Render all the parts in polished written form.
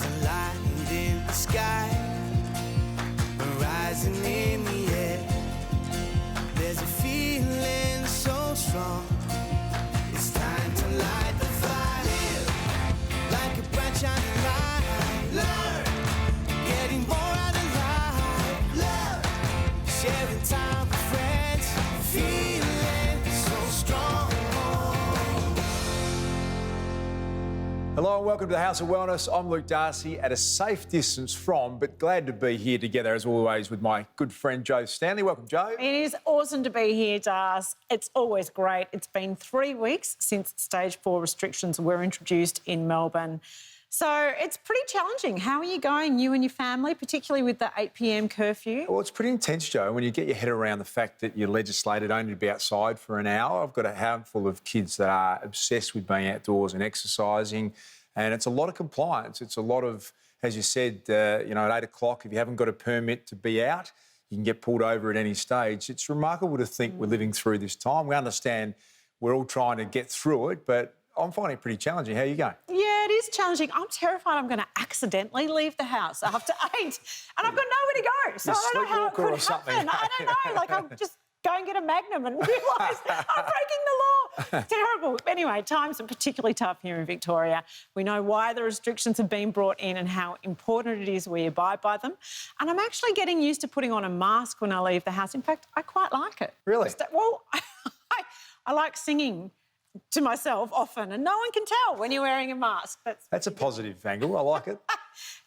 a light in the sky, rising in the air. There's a feeling so strong. It's time to light the fire, like a bright shining light. Learn, getting more out of life. Love, sharing time with friends, feeling so strong. Hello and welcome to the House of Wellness. I'm Luke Darcy, at a safe distance from, but glad to be here together as always with my good friend Joe Stanley. Welcome, Joe. It is awesome to be here, Dars. It's always great. It's been 3 weeks since stage 4 restrictions were introduced in Melbourne. So it's pretty challenging. How are you going, you and your family, particularly with the 8 p.m. curfew? Well, it's pretty intense, Joe, when you get your head around the fact that you're legislated only to be outside for an hour. I've got a handful of kids that are obsessed with being outdoors and exercising, and it's a lot of compliance. It's a lot of, as you said, at 8 o'clock, if you haven't got a permit to be out, you can get pulled over at any stage. It's remarkable to think we're living through this time. We understand we're all trying to get through it, but I'm finding it pretty challenging. How are you going? Yeah, it is challenging. I'm terrified I'm going to accidentally leave the house after 8 and I've got nowhere to go. So I don't know how it could happen. I don't know. Like, I'll just go and get a Magnum and realise I'm breaking the law. Terrible. Anyway, times are particularly tough here in Victoria. We know why the restrictions have been brought in and how important it is we abide by them. And I'm actually getting used to putting on a mask when I leave the house. In fact, I quite like it. Really? Well, I like singing to myself often, and no one can tell when you're wearing a mask. That's a positive angle. I like it.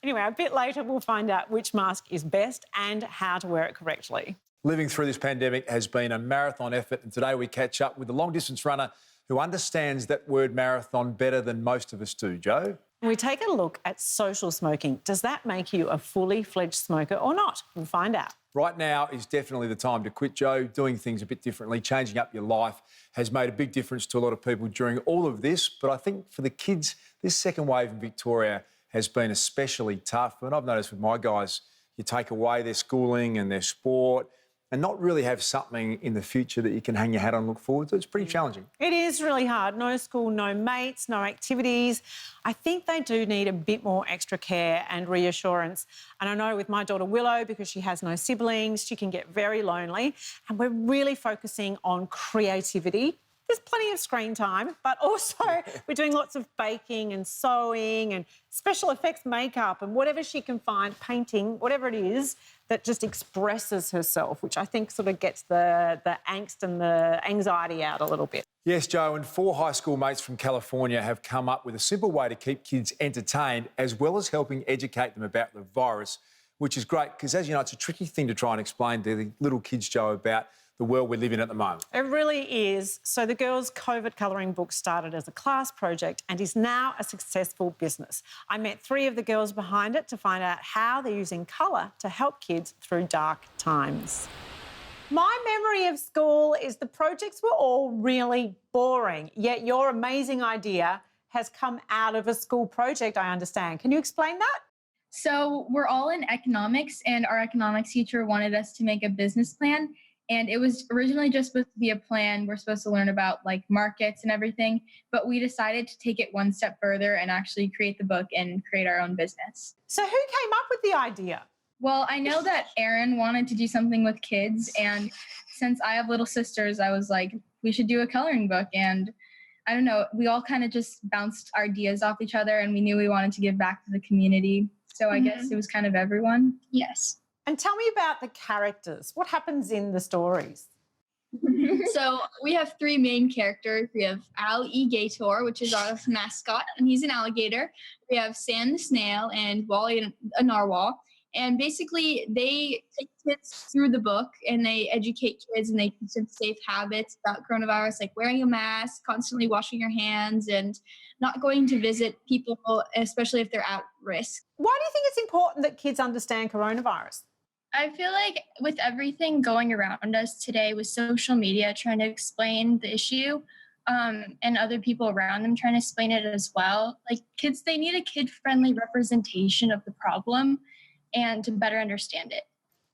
Anyway, a bit later we'll find out which mask is best and how to wear it correctly. Living through this pandemic has been a marathon effort, and today we catch up with a long-distance runner who understands that word marathon better than most of us do. Joe? We take a look at social smoking. Does that make you a fully fledged smoker or not? We'll find out. Right now is definitely the time to quit, Joe. Doing things a bit differently, changing up your life has made a big difference to a lot of people during all of this. But I think for the kids, this second wave in Victoria has been especially tough. And I've noticed with my guys, you take away their schooling and their sport and not really have something in the future that you can hang your hat on and look forward to. It's pretty challenging. It is really hard. No school, no mates, no activities. I think they do need a bit more extra care and reassurance. And I know with my daughter Willow, because she has no siblings, she can get very lonely. And we're really focusing on creativity. There's plenty of screen time, but also we're doing lots of baking and sewing and special effects makeup and whatever she can find, painting, whatever it is that just expresses herself, which I think sort of gets the angst and the anxiety out a little bit. Yes, Joe, and 4 high school mates from California have come up with a simple way to keep kids entertained as well as helping educate them about the virus, which is great because, as you know, it's a tricky thing to try and explain to the little kids, Joe, about the world we live in at the moment. It really is. So the girls' COVID colouring book started as a class project and is now a successful business. I met 3 of the girls behind it to find out how they're using colour to help kids through dark times. My memory of school is the projects were all really boring, yet your amazing idea has come out of a school project, I understand. Can you explain that? So we're all in economics, and our economics teacher wanted us to make a business plan. And it was originally just supposed to be a plan. We're supposed to learn about like markets and everything, but we decided to take it one step further and actually create the book and create our own business. So who came up with the idea? Well, I know that Erin wanted to do something with kids, and since I have little sisters, I was like, we should do a coloring book. And I don't know, we all kind of just bounced ideas off each other, and we knew we wanted to give back to the community. So I guess it was kind of everyone. Yes. And tell me about the characters. What happens in the stories? So we have 3 main characters. We have Al E. Gator, which is our mascot, and he's an alligator. We have Sam the snail and Wally, a narwhal. And basically, they take kids through the book and they educate kids and they teach them safe habits about coronavirus, like wearing a mask, constantly washing your hands, and not going to visit people, especially if they're at risk. Why do you think it's important that kids understand coronavirus? I feel like with everything going around us today with social media trying to explain the issue and other people around them trying to explain it as well, like kids, they need a kid-friendly representation of the problem and to better understand it.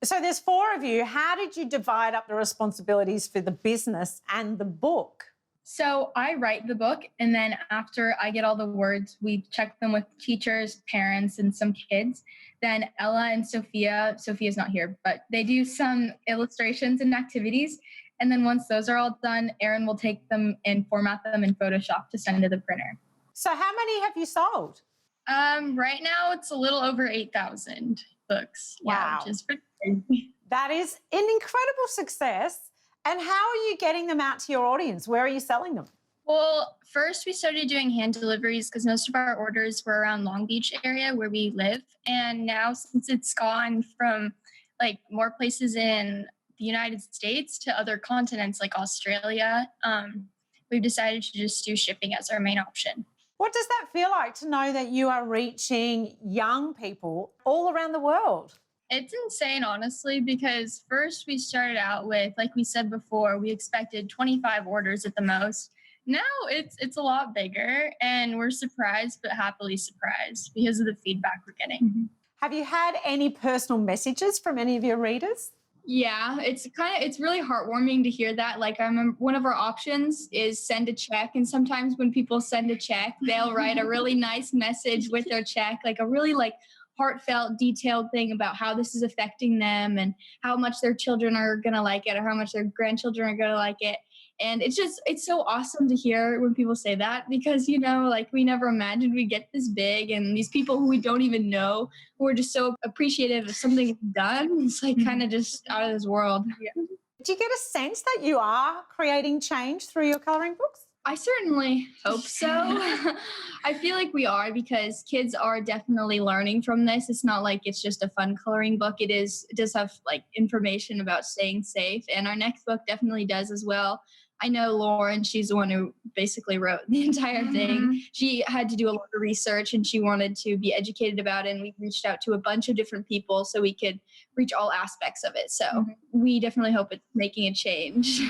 So there's 4 of you. How did you divide up the responsibilities for the business and the book? So I write the book, and then after I get all the words, we check them with teachers, parents, and some kids. Then Ella and Sophia's not here, but they do some illustrations and activities. And then once those are all done, Erin will take them and format them in Photoshop to send to the printer. So how many have you sold? Right now it's a little over 8,000 books. Wow. Yeah, which is pretty crazy. That is an incredible success. And how are you getting them out to your audience? Where are you selling them? Well, first we started doing hand deliveries because most of our orders were around Long Beach area where we live. And now since it's gone from like more places in the United States to other continents like Australia, we've decided to just do shipping as our main option. What does that feel like to know that you are reaching young people all around the world? It's insane, honestly, because first we started out with, like we said before, we expected 25 orders at the most. Now it's a lot bigger, and we're surprised but happily surprised because of the feedback we're getting. Mm-hmm. Have you had any personal messages from any of your readers? Yeah, it's really heartwarming to hear that. Like, I remember one of our options is send a check. And sometimes when people send a check, they'll write a really nice message with their check, like a really heartfelt, detailed thing about how this is affecting them and how much their children are going to like it or how much their grandchildren are going to like it. And it's so awesome to hear when people say that because, we never imagined we'd get this big, and these people who we don't even know who are just so appreciative of something we've done. It's kind of just out of this world. Yeah. Do you get a sense that you are creating change through your colouring books? I certainly hope so. I feel like we are because kids are definitely learning from this. It's not like it's just a fun coloring book. It does have information about staying safe, and our next book definitely does as well. I know Lauren, she's the one who basically wrote the entire thing. She had to do a lot of research and she wanted to be educated about it, and we reached out to a bunch of different people so we could reach all aspects of it. So we definitely hope it's making a change.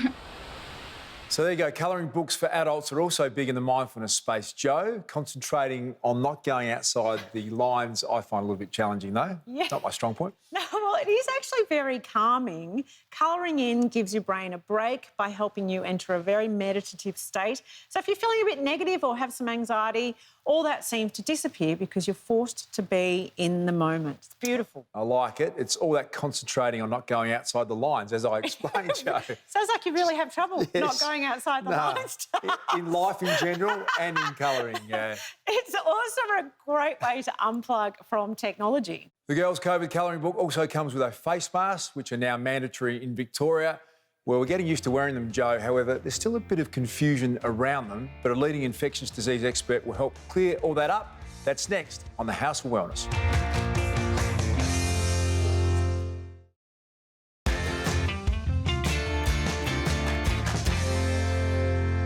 So there you go. Colouring books for adults are also big in the mindfulness space. Jo, concentrating on not going outside the lines, I find a little bit challenging though. Yeah. Not my strong point. No, well, it is actually very calming. Colouring in gives your brain a break by helping you enter a very meditative state. So if you're feeling a bit negative or have some anxiety, all that seems to disappear because you're forced to be in the moment. It's beautiful. I like it. It's all that concentrating on not going outside the lines, as I explained, Jo. Sounds like you really have trouble not going outside the lines. In life in general and in colouring, yeah. It's also a great way to unplug from technology. The Girls' COVID colouring book also comes with a face mask, which are now mandatory in Victoria. Well, we're getting used to wearing them, Jo. However, there's still a bit of confusion around them, but a leading infectious disease expert will help clear all that up. That's next on the House of Wellness.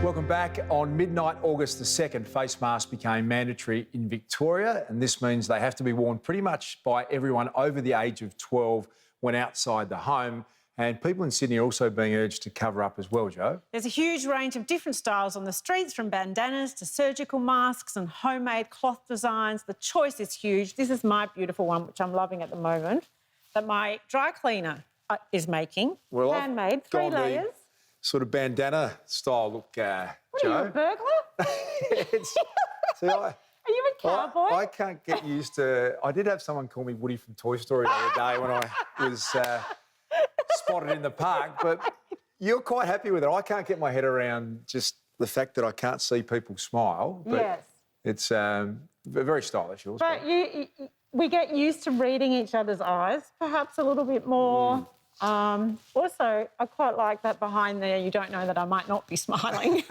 Welcome back. On midnight, August the 2nd, face masks became mandatory in Victoria, and this means they have to be worn pretty much by everyone over the age of 12 when outside the home. And people in Sydney are also being urged to cover up as well, Jo. There's a huge range of different styles on the streets, from bandanas to surgical masks and homemade cloth designs. The choice is huge. This is my beautiful one, which I'm loving at the moment, that my dry cleaner is making. Well, handmade, 3 layers. Sort of bandana style look, What are Jo. you, a burglar? See, Are you a cowboy? I can't get used to... I did have someone call me Woody from Toy Story the other day when I was spotted in the park, but you're quite happy with it. I can't get my head around just the fact that I can't see people smile. But yes. It's very stylish, yours. But we get used to reading each other's eyes, perhaps a little bit more. Also, I quite like that behind there you don't know that I might not be smiling.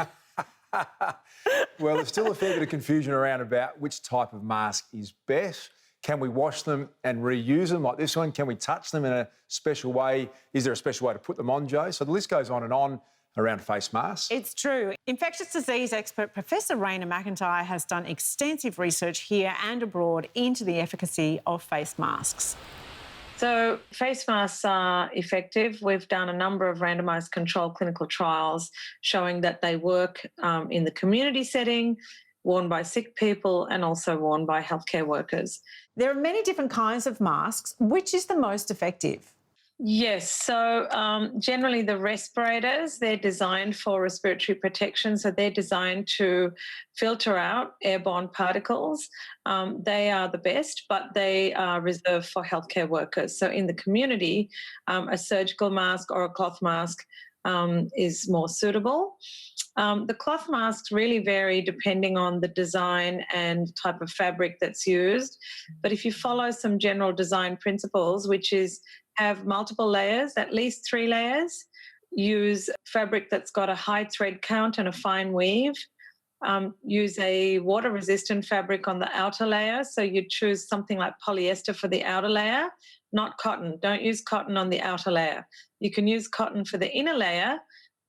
Well, there's still a fair bit of confusion around about which type of mask is best. Can we wash them and reuse them like this one? Can we touch them in a special way? Is there a special way to put them on, Jo? So the list goes on and on around face masks. It's true. Infectious disease expert Professor Raina McIntyre has done extensive research here and abroad into the efficacy of face masks. So face masks are effective. We've done a number of randomised controlled clinical trials showing that they work in the community setting, worn by sick people and also worn by healthcare workers. There are many different kinds of masks. Which is the most effective? Yes, so generally the respirators, they're designed for respiratory protection, so they're designed to filter out airborne particles. They are the best, but they are reserved for healthcare workers. So in the community, a surgical mask or a cloth mask is more suitable. The cloth masks really vary depending on the design and type of fabric that's used. But if you follow some general design principles, which is have multiple layers, at least 3 layers, use fabric that's got a high thread count and a fine weave, use a water-resistant fabric on the outer layer. So you choose something like polyester for the outer layer, not cotton. Don't use cotton on the outer layer. You can use cotton for the inner layer,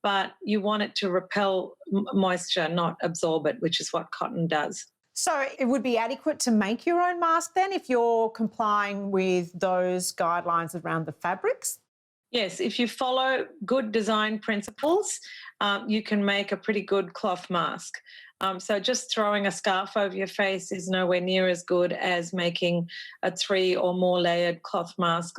but you want it to repel moisture, not absorb it, which is what cotton does. So it would be adequate to make your own mask then if you're complying with those guidelines around the fabrics? Yes, if you follow good design principles, you can make a pretty good cloth mask. So just throwing a scarf over your face is nowhere near as good as making a 3 or more layered cloth mask.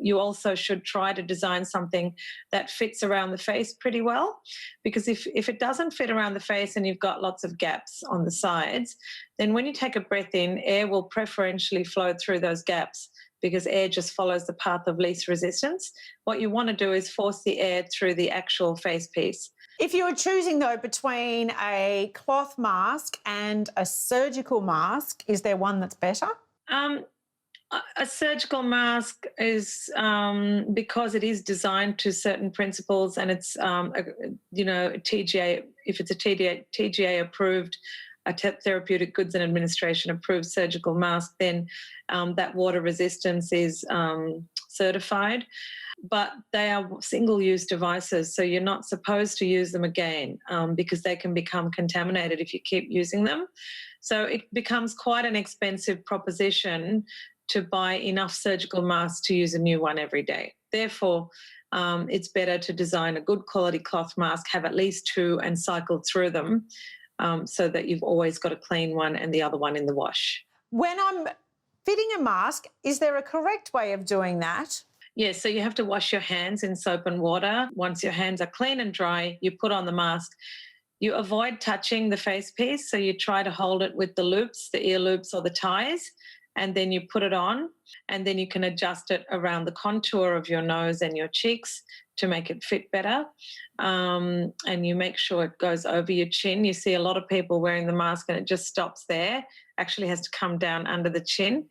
You also should try to design something that fits around the face pretty well, because if it doesn't fit around the face and you've got lots of gaps on the sides, then when you take a breath in, air will preferentially flow through those gaps, because air just follows the path of least resistance. What you want to do is force the air through the actual face piece. If you were choosing, though, between a cloth mask and a surgical mask, is there one that's better? A surgical mask is because it is designed to certain principles, and it's TGA. If it's a TGA approved, a Therapeutic Goods and Administration approved surgical mask, then that water resistance is certified. But they are single-use devices, so you're not supposed to use them again because they can become contaminated if you keep using them. So it becomes quite an expensive proposition to buy enough surgical masks to use a new one every day. Therefore, it's better to design a good quality cloth mask, have at least 2 and cycle through them so that you've always got a clean one and the other one in the wash. When I'm fitting a mask, is there a correct way of doing that? Yes, so you have to wash your hands in soap and water. Once your hands are clean and dry, you put on the mask. You avoid touching the face piece, so you try to hold it with the loops, the ear loops or the ties, and then you put it on, and then you can adjust it around the contour of your nose and your cheeks to make it fit better. And you make sure it goes over your chin. You see a lot of people wearing the mask and it just stops there. Actually has to come down under the chin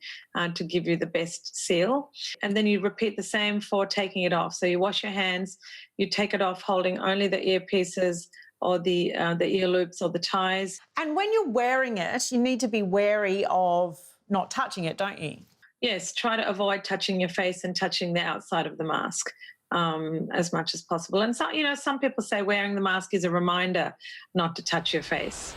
to give you the best seal. And then you repeat the same for taking it off. So you wash your hands, you take it off holding only the earpieces or the ear loops or the ties. And when you're wearing it, you need to be wary of not touching it, don't you? Yes, try to avoid touching your face and touching the outside of the mask as much as possible. And so, some people say wearing the mask is a reminder not to touch your face.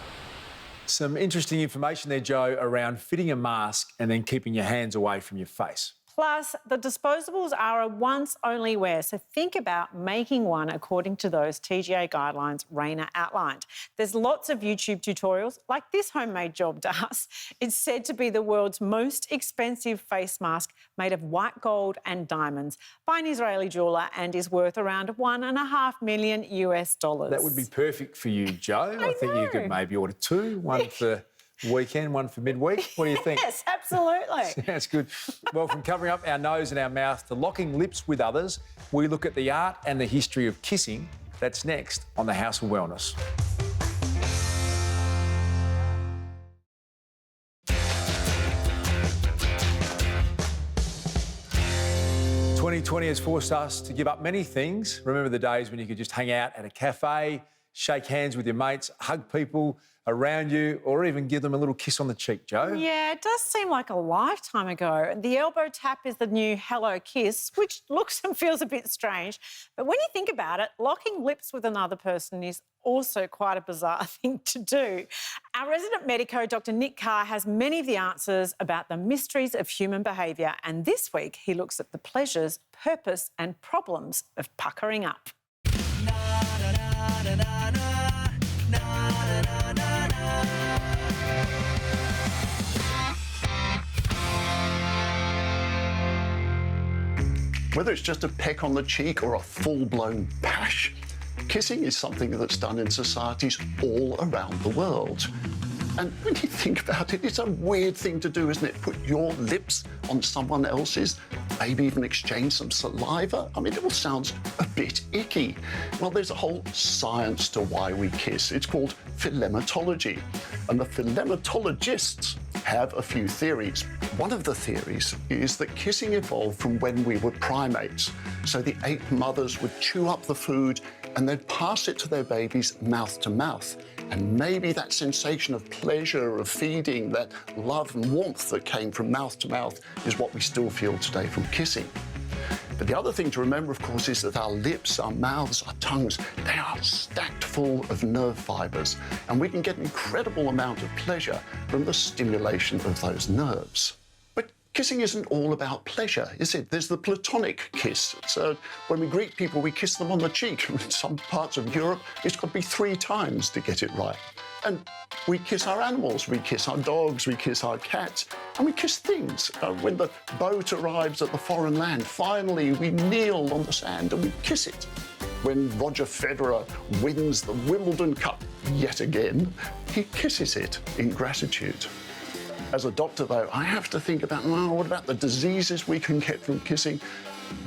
Some interesting information there, Jo, around fitting a mask and then keeping your hands away from your face. Plus, the disposables are a once-only wear, so think about making one according to those TGA guidelines Raina outlined. There's lots of YouTube tutorials, like this homemade job does. It's said to be the world's most expensive face mask, made of white gold and diamonds, by an Israeli jeweller, and is worth around $1.5 million. That would be perfect for you, Jo. I think you could maybe order 2, one for weekend, one for midweek. What do you think? Yes, absolutely. Sounds good. Well, from covering up our nose and our mouth to locking lips with others, we look at the art and the history of kissing. That's next on The House of Wellness. "2020 has forced us to give up many things. Remember the days when you could just hang out at a cafe, shake hands with your mates, hug people around you, or even give them a little kiss on the cheek, Jo? Yeah, it does seem like a lifetime ago. The elbow tap is the new hello kiss, which looks and feels a bit strange. But when you think about it, locking lips with another person is also quite a bizarre thing to do. Our resident medico, Dr. Nick Carr, has many of the answers about the mysteries of human behaviour, and this week he looks at the pleasures, purpose and problems of puckering up. Whether it's just a peck on the cheek or a full-blown pash, kissing is something that's done in societies all around the world. And when you think about it, it's a weird thing to do, isn't it? Put your lips on someone else's, maybe even exchange some saliva. I mean, it all sounds a bit icky. Well, there's a whole science to why we kiss. It's called philematology. And the philematologists have a few theories. One of the theories is that kissing evolved from when we were primates. So the ape mothers would chew up the food and they'd pass it to their babies mouth to mouth. And maybe that sensation of pleasure of feeding, that love and warmth that came from mouth to mouth is what we still feel today from kissing. But the other thing to remember, of course, is that our lips, our mouths, our tongues, they are stacked full of nerve fibres, and we can get an incredible amount of pleasure from the stimulation of those nerves. But kissing isn't all about pleasure, is it? There's the platonic kiss. So when we greet people, we kiss them on the cheek. In some parts of Europe, it's got to be 3 times to get it right. And we kiss our animals, we kiss our dogs, we kiss our cats, and we kiss things. When the boat arrives at the foreign land, finally we kneel on the sand and we kiss it. When Roger Federer wins the Wimbledon Cup yet again, he kisses it in gratitude. As a doctor, though, I have to think about, what about the diseases we can get from kissing?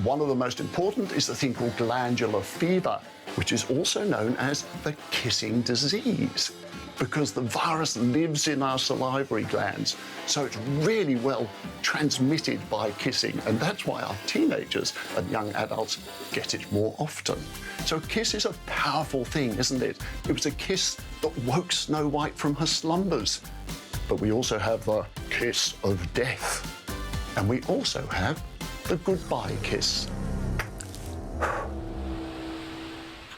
One of the most important is the thing called glandular fever, which is also known as the kissing disease, because the virus lives in our salivary glands, so it's really well transmitted by kissing, and that's why our teenagers and young adults get it more often. So a kiss is a powerful thing, isn't it? It was a kiss that woke Snow White from her slumbers. But we also have the kiss of death, and we also have the goodbye kiss.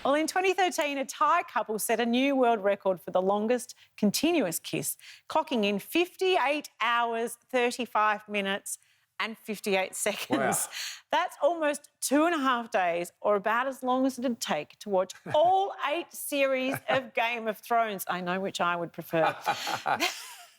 Well, in 2013, a Thai couple set a new world record for the longest continuous kiss, clocking in 58 hours, 35 minutes and 58 seconds. Wow. That's almost 2.5 days, or about as long as it'd take to watch all 8 series of Game of Thrones. I know which I would prefer.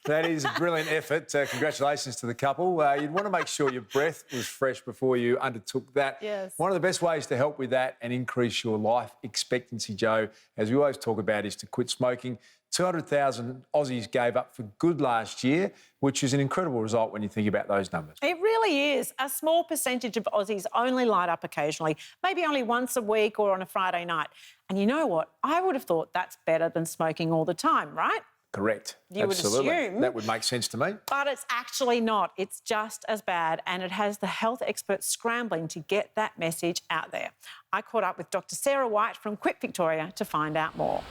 That is a brilliant effort. Congratulations to the couple. You'd want to make sure your breath was fresh before you undertook that. Yes. One of the best ways to help with that and increase your life expectancy, Joe, as we always talk about, is to quit smoking. 200,000 Aussies gave up for good last year, which is an incredible result when you think about those numbers. It really is. A small percentage of Aussies only light up occasionally, maybe only once a week or on a Friday night. And you know what? I would have thought that's better than smoking all the time, right? Correct. You Absolutely. would assume. That would make sense to me. But it's actually not. It's just as bad, and it has the health experts scrambling to get that message out there. I caught up with Dr. Sarah White from Quit Victoria to find out more.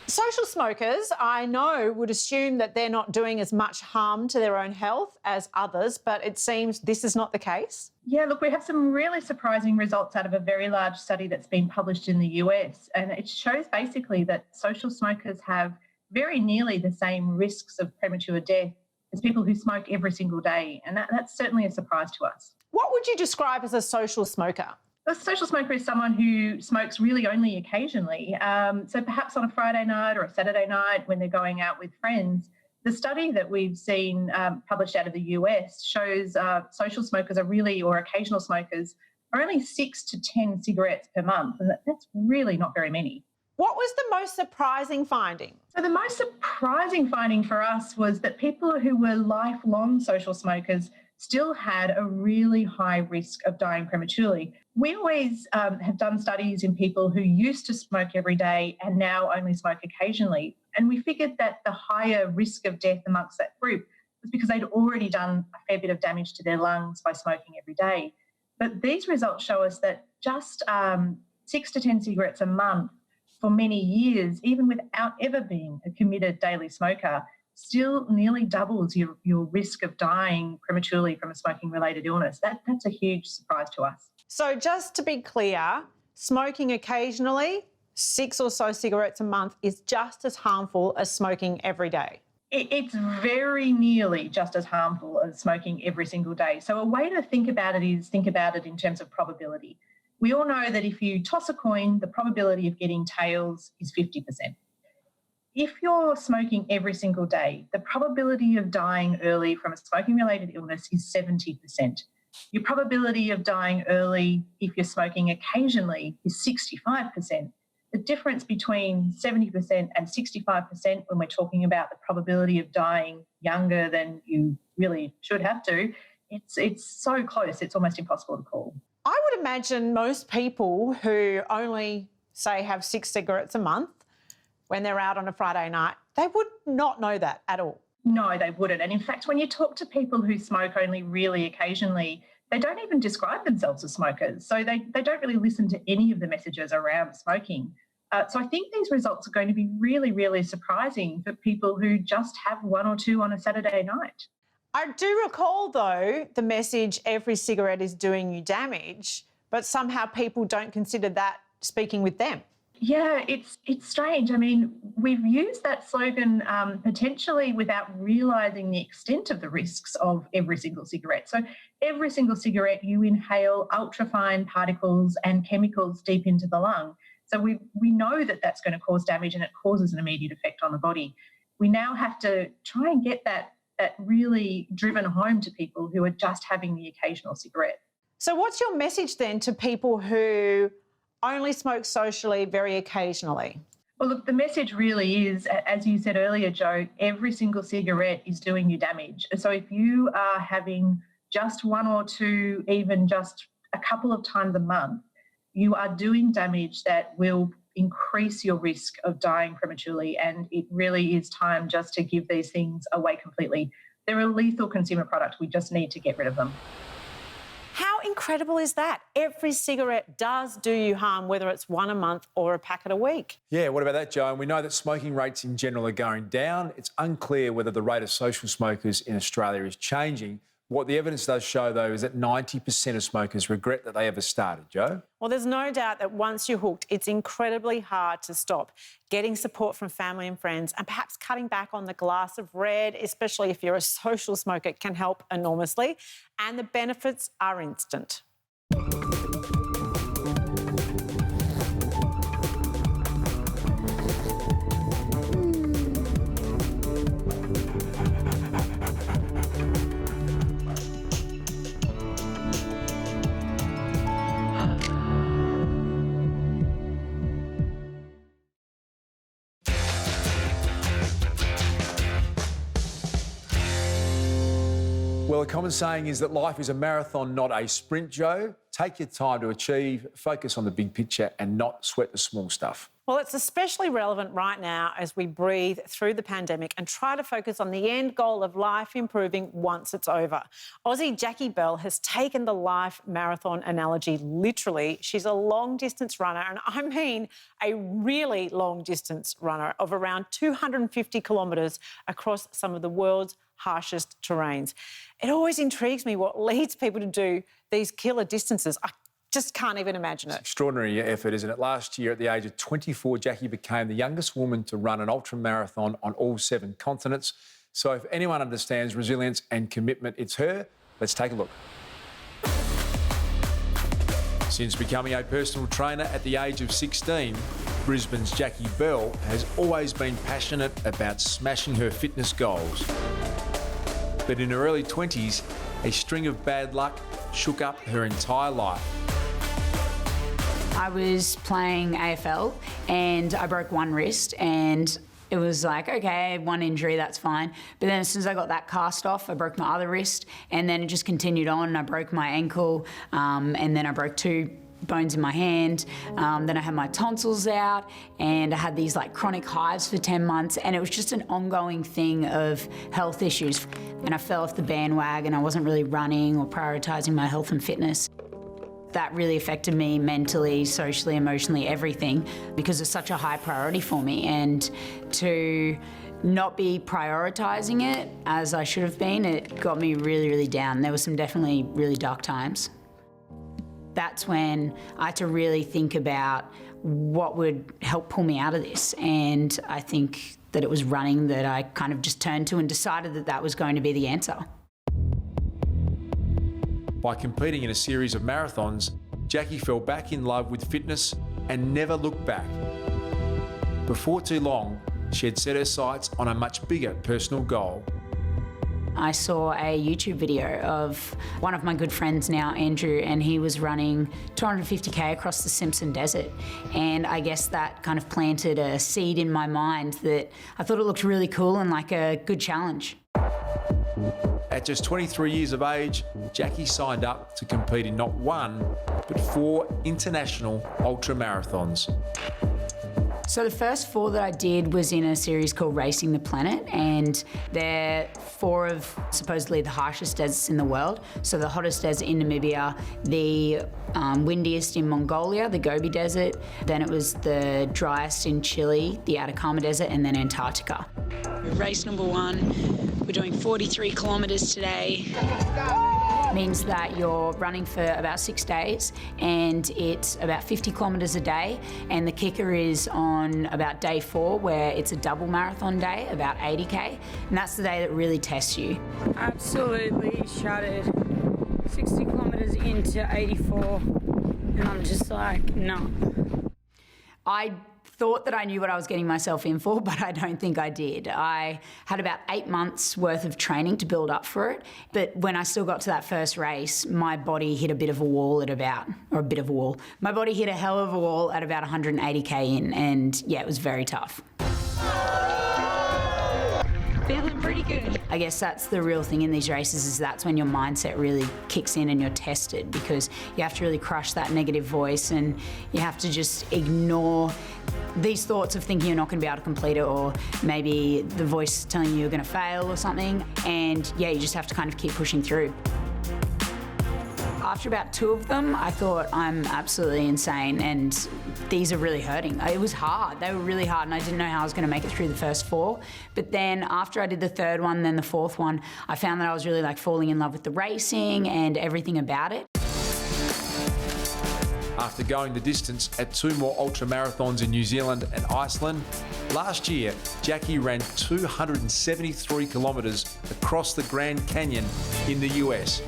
Social smokers, I know, would assume that they're not doing as much harm to their own health as others, but it seems this is not the case. Yeah, look, we have some really surprising results out of a very large study that's been published in the US, and it shows basically that social smokers have very nearly the same risks of premature death as people who smoke every single day, and that's certainly a surprise to us. What would you describe as a social smoker? A social smoker is someone who smokes really only occasionally. So perhaps on a Friday night or a Saturday night when they're going out with friends. The study that we've seen published out of the US shows social smokers are really, or occasional smokers, are only 6 to 10 cigarettes per month, and that's really not very many. What was the most surprising finding? So the most surprising finding for us was that people who were lifelong social smokers still had a really high risk of dying prematurely. We always have done studies in people who used to smoke every day and now only smoke occasionally. And we figured that the higher risk of death amongst that group was because they'd already done a fair bit of damage to their lungs by smoking every day. But these results show us that just 6 to 10 cigarettes a month for many years, even without ever being a committed daily smoker, still nearly doubles your risk of dying prematurely from a smoking-related illness. That's a huge surprise to us. So just to be clear, smoking occasionally, 6 or so cigarettes a month, is just as harmful as smoking every day? It's very nearly just as harmful as smoking every single day. So a way to think about it is think about it in terms of probability. We all know that if you toss a coin, the probability of getting tails is 50%. If you're smoking every single day, the probability of dying early from a smoking-related illness is 70%. Your probability of dying early if you're smoking occasionally is 65%. The difference between 70% and 65% when we're talking about the probability of dying younger than you really should have to, it's so close, it's almost impossible to call. I would imagine most people who only, say, have 6 cigarettes a month when they're out on a Friday night, they would not know that at all. No, they wouldn't. And in fact, when you talk to people who smoke only really occasionally, they don't even describe themselves as smokers. So they don't really listen to any of the messages around smoking. So I think these results are going to be really, really surprising for people who just have 1 or 2 on a Saturday night. I do recall, though, the message, every cigarette is doing you damage, but somehow people don't consider that speaking with them. Yeah, it's strange. I mean, we've used that slogan potentially without realising the extent of the risks of every single cigarette. So every single cigarette, you inhale ultrafine particles and chemicals deep into the lung. So we know that that's going to cause damage and it causes an immediate effect on the body. We now have to try and get that really driven home to people who are just having the occasional cigarette. So what's your message then to people who only smoke socially very occasionally? Well, look, the message really is, as you said earlier, Jo, every single cigarette is doing you damage. So if you are having just 1 or 2, even just a couple of times a month, you are doing damage that will increase your risk of dying prematurely, and it really is time just to give these things away completely. They're a lethal consumer product. We just need to get rid of them. How incredible is that? Every cigarette does do you harm, whether it's 1 a month or a packet a week. Yeah, what about that, Jo? And we know that smoking rates in general are going down. It's unclear whether the rate of social smokers in Australia is changing. What the evidence does show, though, is that 90% of smokers regret that they ever started, Jo. Well, there's no doubt that once you're hooked, it's incredibly hard to stop. Getting support from family and friends and perhaps cutting back on the glass of red, especially if you're a social smoker, can help enormously. And the benefits are instant. Well, a common saying is that life is a marathon, not a sprint, Jo. Take your time to achieve, focus on the big picture and not sweat the small stuff. Well, it's especially relevant right now as we breathe through the pandemic and try to focus on the end goal of life improving once it's over. Aussie Jackie Bell has taken the life marathon analogy literally. She's a long-distance runner, and I mean a really long-distance runner of around 250 kilometres across some of the world's harshest terrains. It always intrigues me what leads people to do these killer distances. I just can't even imagine it. Extraordinary effort, isn't it? Last year, at the age of 24, Jackie became the youngest woman to run an ultra-marathon on all 7 continents. So if anyone understands resilience and commitment, it's her. Let's take a look. Since becoming a personal trainer at the age of 16, Brisbane's Jackie Bell has always been passionate about smashing her fitness goals. But in her early 20s, a string of bad luck shook up her entire life. I was playing AFL and I broke one wrist, and it was like, okay, 1 injury, that's fine. But then as soon as I got that cast off, I broke my other wrist, and then it just continued on. I broke my ankle, and then I broke 2 bones in my hand. Then I had my tonsils out, and I had these like chronic hives for 10 months, and it was just an ongoing thing of health issues. And I fell off the bandwagon. I wasn't really running or prioritising my health and fitness. That really affected me mentally, socially, emotionally, everything, because it's such a high priority for me. And to not be prioritising it as I should have been, it got me really, really down. There were some definitely really dark times. That's when I had to really think about what would help pull me out of this. And I think that it was running that I kind of just turned to and decided that that was going to be the answer. By competing in a series of marathons, Jackie fell back in love with fitness and never looked back. Before too long, she had set her sights on a much bigger personal goal. I saw a YouTube video of one of my good friends now, Andrew, and he was running 250k across the Simpson Desert. And I guess that kind of planted a seed in my mind that I thought it looked really cool and like a good challenge. At just 23 years of age, Jackie signed up to compete in not one, but 4 international ultra marathons. So the first 4 that I did was in a series called Racing the Planet, and they're 4 of supposedly the harshest deserts in the world. So the hottest desert in Namibia, the windiest in Mongolia, the Gobi Desert, then it was the driest in Chile, the Atacama Desert, and then Antarctica. Race number 1, we're doing 43 kilometres today. Means that you're running for about 6 days, and it's about 50 kilometres a day, and the kicker is on about day 4 where it's a double marathon day, about 80k, and that's the day that really tests you. Absolutely shattered. 60 kilometres into 84, and I'm just like, no. I thought that I knew what I was getting myself in for, but I don't think I did. I had about 8 months worth of training to build up for it, but when I still got to that first race, my body hit a bit of a wall at about, or a bit of a wall. My body hit a hell of a wall at about 180k in, and yeah, it was very tough. Feeling pretty good. I guess that's the real thing in these races, is that's when your mindset really kicks in and you're tested, because you have to really crush that negative voice and you have to just ignore these thoughts of thinking you're not going to be able to complete it, or maybe the voice telling you you're going to fail or something. And yeah, you just have to kind of keep pushing through. After about 2 of them, I thought, I'm absolutely insane and these are really hurting. It was hard. They were really hard and I didn't know how I was going to make it through the first 4. But then after I did the 3rd one, then the 4th one, I found that I was really like falling in love with the racing and everything about it. After going the distance at 2 more ultra marathons in New Zealand and Iceland, last year, Jackie ran 273 kilometres across the Grand Canyon in the US.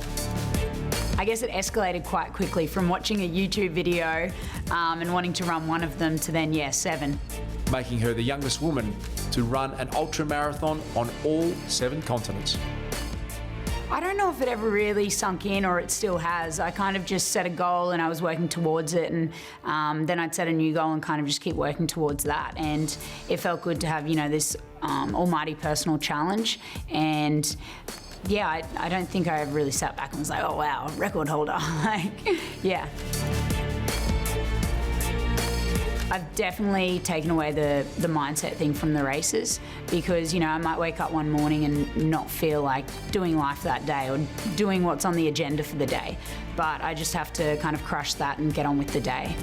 I guess it escalated quite quickly from watching a YouTube video and wanting to run one of them to then, 7. Making her the youngest woman to run an ultra marathon on all 7 continents. I don't know if it ever really sunk in or it still has. I kind of just set a goal and I was working towards it, and then I'd set a new goal and kind of just keep working towards that. And it felt good to have, this almighty personal challenge. And yeah, I don't think I ever really sat back and was like, oh wow, record holder. Yeah. I've definitely taken away the mindset thing from the races, because, I might wake up one morning and not feel like doing life that day or doing what's on the agenda for the day. But I just have to kind of crush that and get on with the day.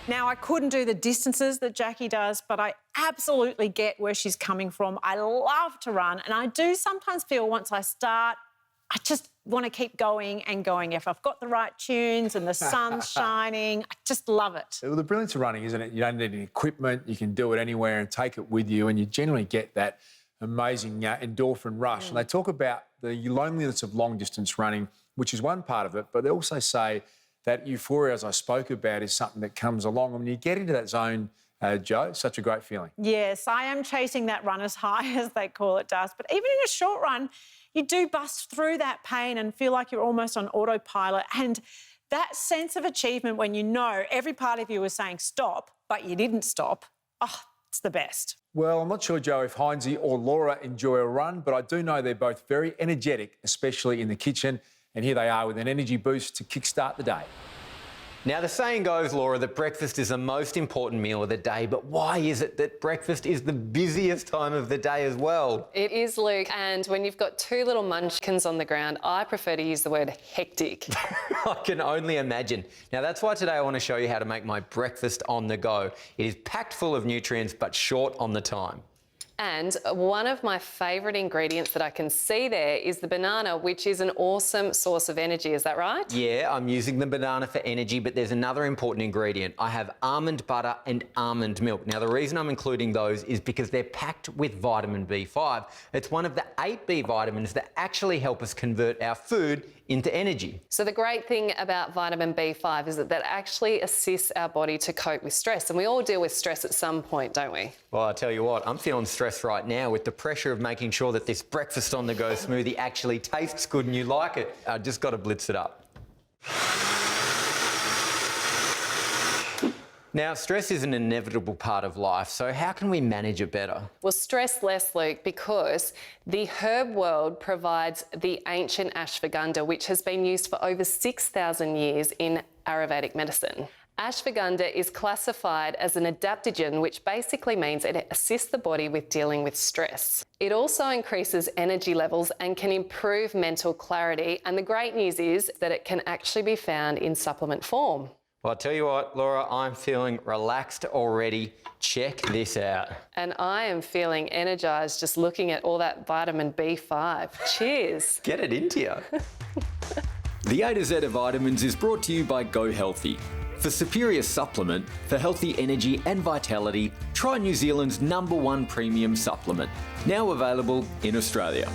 Now, I couldn't do the distances that Jackie does, but I absolutely get where she's coming from. I love to run, and I do sometimes feel once I start, I just want to keep going and going. If I've got the right tunes and the sun's shining, I just love it. Well, the brilliance of running, isn't it? You don't need any equipment. You can do it anywhere and take it with you, and you generally get that amazing endorphin rush. And they talk about the loneliness of long-distance running, which is one part of it, but they also say that euphoria, as I spoke about, is something that comes along. When you get into that zone, Jo, it's such a great feeling. Yes, I am chasing that runner's high, as they call it, Darcy. But even in a short run, you do bust through that pain and feel like you're almost on autopilot. And that sense of achievement when you know every part of you is saying stop, but you didn't stop, it's the best. Well, I'm not sure, Jo, if Hinesy or Laura enjoy a run, but I do know they're both very energetic, especially in the kitchen. And here they are with an energy boost to kickstart the day. Now, the saying goes, Laura, that breakfast is the most important meal of the day, but why is it that breakfast is the busiest time of the day as well? It is, Luke, and when you've got 2 little munchkins on the ground, I prefer to use the word hectic. I can only imagine. Now, that's why today I want to show you how to make my breakfast on the go. It is packed full of nutrients, but short on the time. And one of my favourite ingredients that I can see there is the banana, which is an awesome source of energy. Is that right? Yeah, I'm using the banana for energy, but there's another important ingredient. I have almond butter and almond milk. Now, the reason I'm including those is because they're packed with vitamin B5. It's one of the 8 B vitamins that actually help us convert our food into energy. So the great thing about vitamin B5 is that actually assists our body to cope with stress. And we all deal with stress at some point, don't we? Well, I tell you what, I'm feeling stressed stress right now with the pressure of making sure that this breakfast on the go smoothie actually tastes good and you like it. I just got to blitz it up. Now, stress is an inevitable part of life, so how can we manage it better? Well, stress less, Luke, because the herb world provides the ancient ashwagandha, which has been used for over 6,000 years in Ayurvedic medicine. Ashwagandha is classified as an adaptogen, which basically means it assists the body with dealing with stress. It also increases energy levels and can improve mental clarity. And the great news is that it can actually be found in supplement form. Well, I'll tell you what, Laura, I'm feeling relaxed already. Check this out. And I am feeling energised just looking at all that vitamin B5. Cheers. Get it into you. The A to Z of Vitamins is brought to you by Go Healthy. For superior supplement for healthy energy and vitality, try New Zealand's #1 premium supplement. Now available in Australia.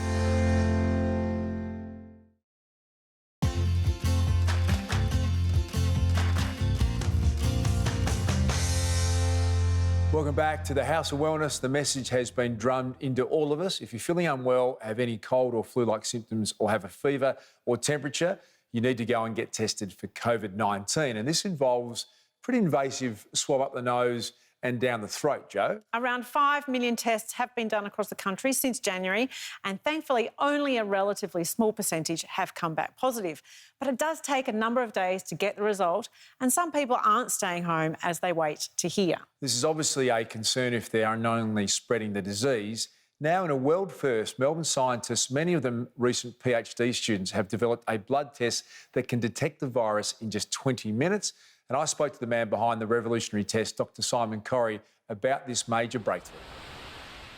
Welcome back to the House of Wellness. The message has been drummed into all of us. If you're feeling unwell, have any cold or flu-like symptoms, or have a fever or temperature, you need to go and get tested for COVID-19. And this involves pretty invasive swab up the nose and down the throat, Jo. Around 5 million tests have been done across the country since January, and thankfully only a relatively small percentage have come back positive. But it does take a number of days to get the result, and some people aren't staying home as they wait to hear. This is obviously a concern if they are unknowingly spreading the disease. Now, in a world first, Melbourne scientists, many of them recent PhD students, have developed a blood test that can detect the virus in just 20 minutes. And I spoke to the man behind the revolutionary test, Dr. Simon Corrie, about this major breakthrough.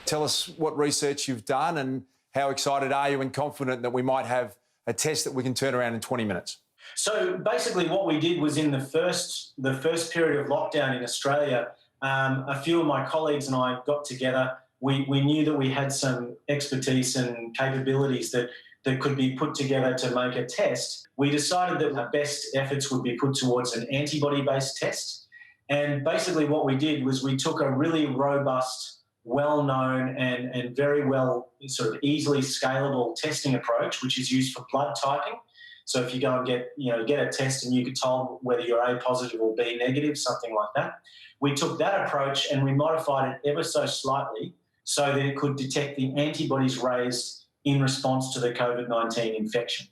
Tell us what research you've done and how excited are you and confident that we might have a test that we can turn around in 20 minutes? So basically what we did was in the first period of lockdown in Australia, a few of my colleagues and I got together. We knew that we had some expertise and capabilities that could be put together to make a test. We decided that our best efforts would be put towards an antibody-based test. And basically what we did was we took a really robust, well-known and very well sort of easily scalable testing approach, which is used for blood typing. So if you go and get a test and you could tell whether you're A positive or B negative, something like that. We took that approach and we modified it ever so slightly so that it could detect the antibodies raised in response to the COVID-19 infection.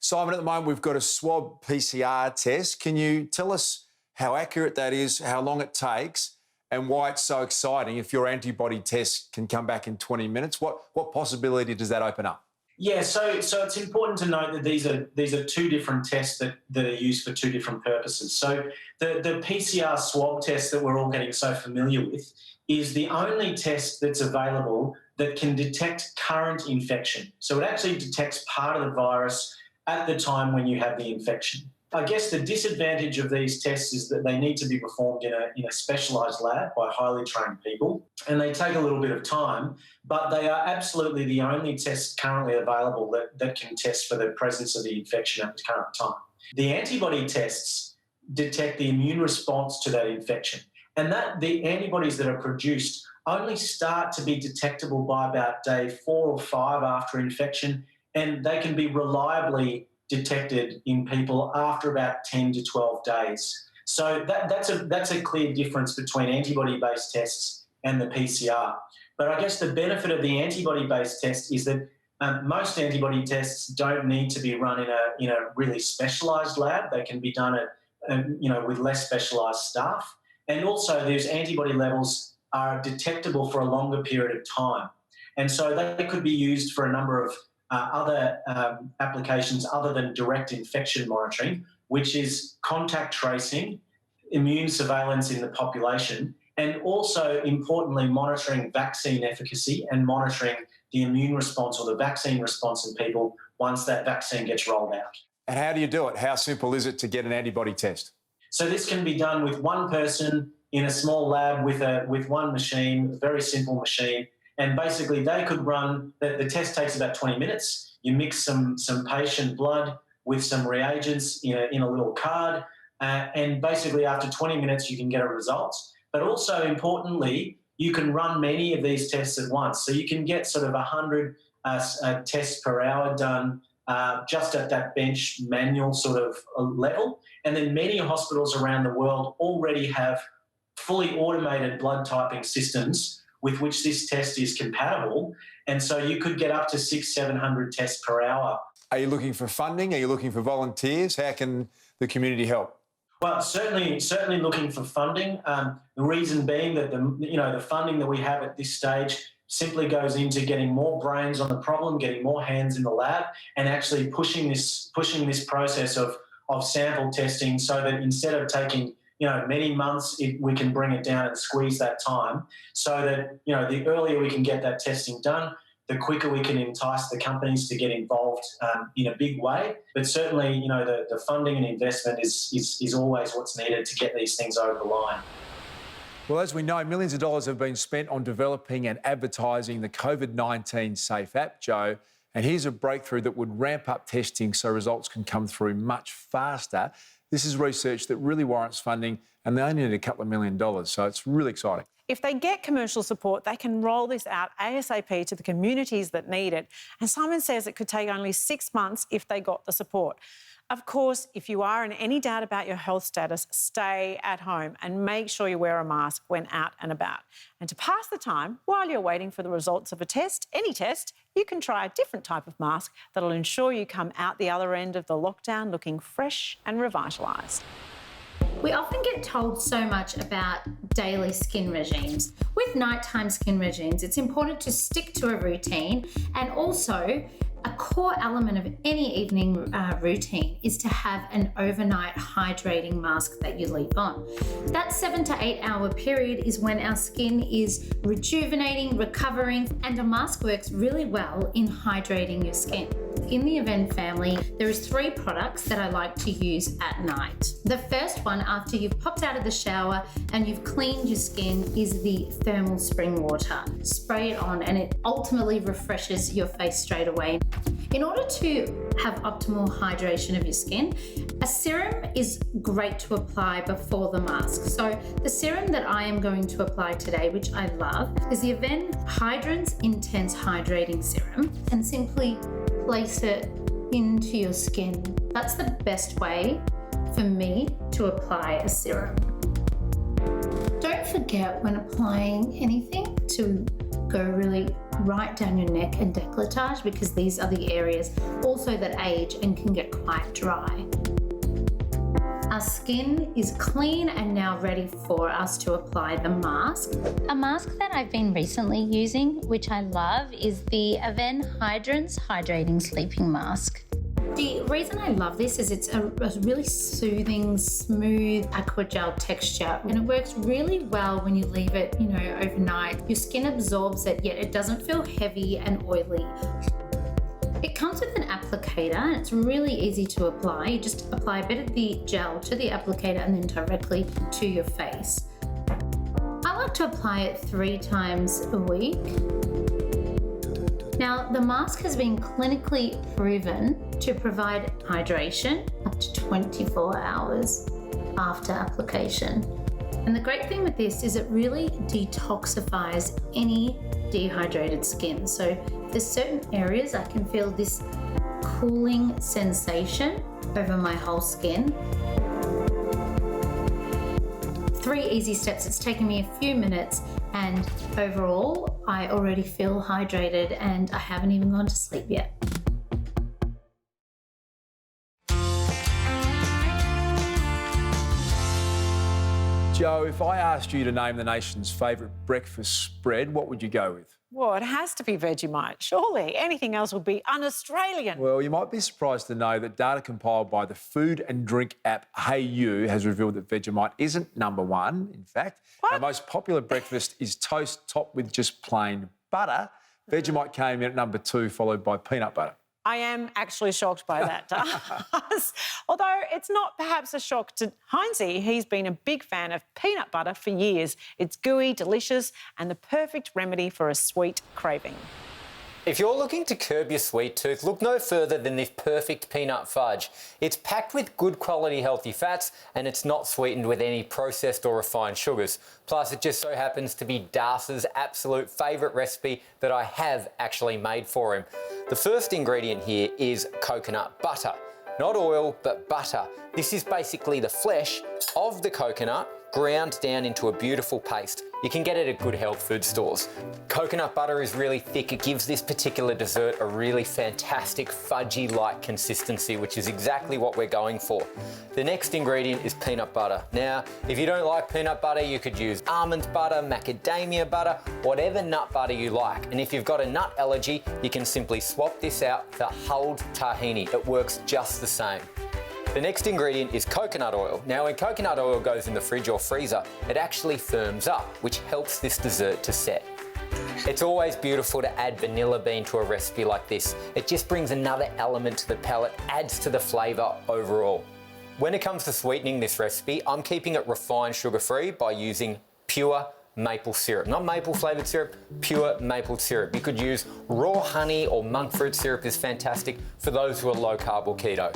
Simon, at the moment we've got a swab PCR test. Can you tell us how accurate that is, how long it takes, and why it's so exciting if your antibody test can come back in 20 minutes? What possibility does that open up? Yeah, so it's important to note that these are two different tests that are used for two different purposes. So the PCR swab test that we're all getting so familiar with is the only test that's available that can detect current infection. So it actually detects part of the virus at the time when you have the infection. I guess the disadvantage of these tests is that they need to be performed in a specialised lab by highly trained people, and they take a little bit of time, but they are absolutely the only tests currently available that can test for the presence of the infection at the current time. The antibody tests detect the immune response to that infection, and that the antibodies that are produced only start to be detectable by about day 4 or 5 after infection, and they can be reliably detected in people after about 10 to 12 days. So that's a clear difference between antibody-based tests and the PCR. But I guess the benefit of the antibody-based test is that most antibody tests don't need to be run in a really specialised lab. They can be done with less specialised staff. And also those antibody levels are detectable for a longer period of time. And so they could be used for a number of other applications other than direct infection monitoring, which is contact tracing, immune surveillance in the population, and also, importantly, monitoring vaccine efficacy and monitoring the immune response or the vaccine response in people once that vaccine gets rolled out. And how do you do it? How simple is it to get an antibody test? So this can be done with one person in a small lab with one machine, a very simple machine. And basically they could run, the test takes about 20 minutes. You mix some patient blood with some reagents in a little card. And basically after 20 minutes, you can get a result. But also importantly, you can run many of these tests at once. So you can get sort of 100 tests per hour done just at that bench manual sort of level. And then many hospitals around the world already have fully automated blood typing systems with which this test is compatible. And so you could get up to 600-700 tests per hour. Are you looking for funding? Are you looking for volunteers? How can the community help? Well, certainly looking for funding. The reason being that the funding that we have at this stage simply goes into getting more brains on the problem, getting more hands in the lab, and actually pushing this process of sample testing so that instead of taking many months, we can bring it down and squeeze that time so that the earlier we can get that testing done, the quicker we can entice the companies to get involved in a big way. But certainly, the funding and investment is always what's needed to get these things over the line. Well, as we know, millions of dollars have been spent on developing and advertising the COVID-19 Safe app, Joe. And here's a breakthrough that would ramp up testing so results can come through much faster. This is research that really warrants funding, and they only need a couple of $1 million, so it's really exciting. If they get commercial support, they can roll this out ASAP to the communities that need it. And Simon says it could take only 6 months if they got the support. Of course, if you are in any doubt about your health status, stay at home and make sure you wear a mask when out and about. And to pass the time while you're waiting for the results of a test, any test, you can try a different type of mask that'll ensure you come out the other end of the lockdown looking fresh and revitalised. We often get told so much about daily skin regimes. With nighttime skin regimes, it's important to stick to a routine, and also a core element of any evening routine is to have an overnight hydrating mask that you leave on. That 7 to 8 hour period is when our skin is rejuvenating, recovering, and a mask works really well in hydrating your skin. In the Aven family, there is 3 products that I like to use at night. The first one, after you've popped out of the shower and you've cleaned your skin, is the thermal spring water. Spray it on and it ultimately refreshes your face straight away. In order to have optimal hydration of your skin, a serum is great to apply before the mask. So the serum that I am going to apply today, which I love, is the Aven Hydrance Intense Hydrating Serum, and simply place it into your skin. That's the best way for me to apply a serum. Don't forget when applying anything to go really right down your neck and décolletage, because these are the areas also that age and can get quite dry. Our skin is clean and now ready for us to apply the mask. A mask that I've been recently using, which I love, is the Aven Hydrance Hydrating Sleeping Mask. The reason I love this is it's a really soothing, smooth aqua gel texture, and it works really well when you leave it, overnight. Your skin absorbs it, yet it doesn't feel heavy and oily. It comes with an applicator and it's really easy to apply. You just apply a bit of the gel to the applicator and then directly to your face. I like to apply it 3 times a week. Now, the mask has been clinically proven to provide hydration up to 24 hours after application. And the great thing with this is it really detoxifies any dehydrated skin. So if there's certain areas, I can feel this cooling sensation over my whole skin. 3 easy steps. It's taken me a few minutes, and overall, I already feel hydrated and I haven't even gone to sleep yet. Joe, if I asked you to name the nation's favourite breakfast spread, what would you go with? Well, it has to be Vegemite, surely. Anything else would be un-Australian. Well, you might be surprised to know that data compiled by the food and drink app Hey You has revealed that Vegemite isn't number 1. In fact, our most popular breakfast is toast topped with just plain butter. Vegemite came in at number 2, followed by peanut butter. I am actually shocked by that, Daz. Although it's not perhaps a shock to Hinesy. He's been a big fan of peanut butter for years. It's gooey, delicious, and the perfect remedy for a sweet craving. If you're looking to curb your sweet tooth, look no further than this perfect peanut fudge. It's packed with good quality healthy fats and it's not sweetened with any processed or refined sugars. Plus, it just so happens to be Darcy's absolute favourite recipe that I have actually made for him. The first ingredient here is coconut butter. Not oil, but butter. This is basically the flesh of the coconut ground down into a beautiful paste. You can get it at good health food stores. Coconut butter is really thick. It gives this particular dessert a really fantastic fudgy-like consistency, which is exactly what we're going for. The next ingredient is peanut butter. Now, if you don't like peanut butter, you could use almond butter, macadamia butter, whatever nut butter you like. And if you've got a nut allergy, you can simply swap this out for hulled tahini. It works just the same. The next ingredient is coconut oil. Now, when coconut oil goes in the fridge or freezer, it actually firms up, which helps this dessert to set. It's always beautiful to add vanilla bean to a recipe like this. It just brings another element to the palate, adds to the flavour overall. When it comes to sweetening this recipe, I'm keeping it refined sugar-free by using pure maple syrup. Not maple flavoured syrup, pure maple syrup. You could use raw honey or monk fruit syrup is fantastic for those who are low carb or keto.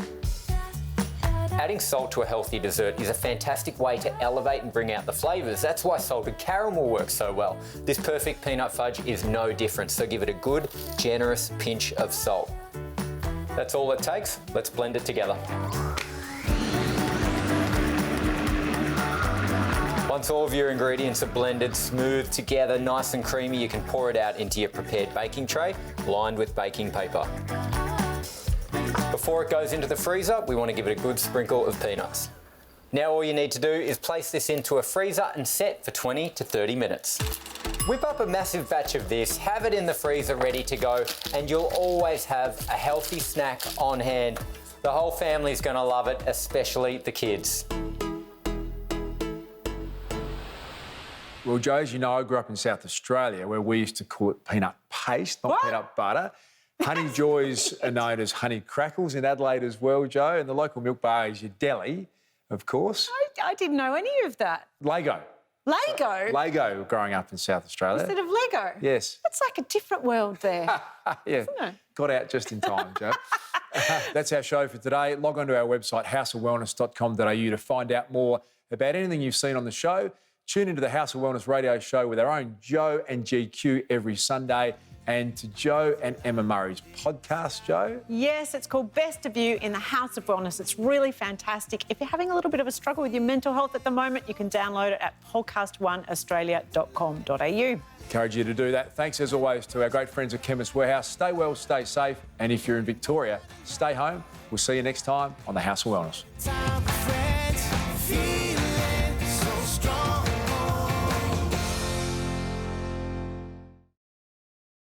Adding salt to a healthy dessert is a fantastic way to elevate and bring out the flavours. That's why salted caramel works so well. This perfect peanut fudge is no different, so give it a good, generous pinch of salt. That's all it takes. Let's blend it together. Once all of your ingredients are blended, smooth together, nice and creamy, you can pour it out into your prepared baking tray, lined with baking paper. Before it goes into the freezer, we want to give it a good sprinkle of peanuts. Now all you need to do is place this into a freezer and set for 20 to 30 minutes. Whip up a massive batch of this, have it in the freezer ready to go, and you'll always have a healthy snack on hand. The whole family's going to love it, especially the kids. Well, Joe, as you know, I grew up in South Australia where we used to call it peanut paste, not peanut butter. Honey Joys are known as honey crackles in Adelaide as well, Joe, and the local milk bar is your deli, of course. I didn't know any of that. Lego. Lego? Lego growing up in South Australia. Instead of Lego? Yes. It's like a different world there. Yeah, Isn't it? got out just in time, Joe. That's our show for today. Log on to our website, houseofwellness.com.au to find out more about anything you've seen on the show. Tune into the House of Wellness radio show with our own Joe and GQ every Sunday. And to Joe and Emma Murray's podcast, Joe. Yes, it's called Best of You in the House of Wellness. It's really fantastic. If you're having a little bit of a struggle with your mental health at the moment, you can download it at podcastoneaustralia.com.au. Encourage you to do that. Thanks, as always, to our great friends at Chemist Warehouse. Stay well, stay safe. And if you're in Victoria, stay home. We'll see you next time on the House of Wellness.